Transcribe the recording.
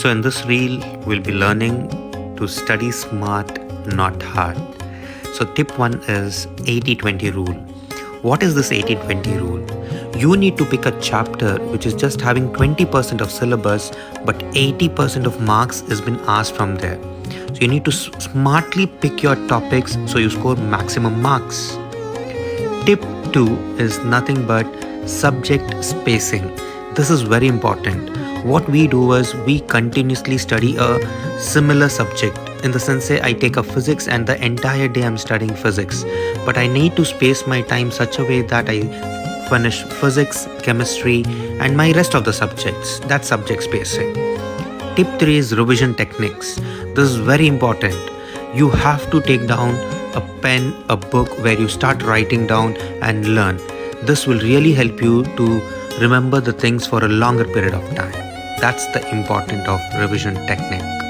So in this reel, we'll be learning to study smart, not hard. So tip 1 is 80-20 rule. What is this 80-20 rule? You need to pick a chapter which is just having 20% of syllabus, but 80% of marks has been asked from there. So you need to smartly pick your topics so you score maximum marks. Tip 2 is nothing but subject spacing. This is very important. What we do is we continuously study a similar subject. In the sense, say I take a physics and the entire day I'm studying physics, but I need to space my time such a way that I finish physics, chemistry and my rest of the subjects. That's subject spacing. Tip 3 is revision techniques. This is very important. You have to take down a pen, a book where you start writing down and learn. This will really help you to remember the things for a longer period of time. That's the importance of revision technique.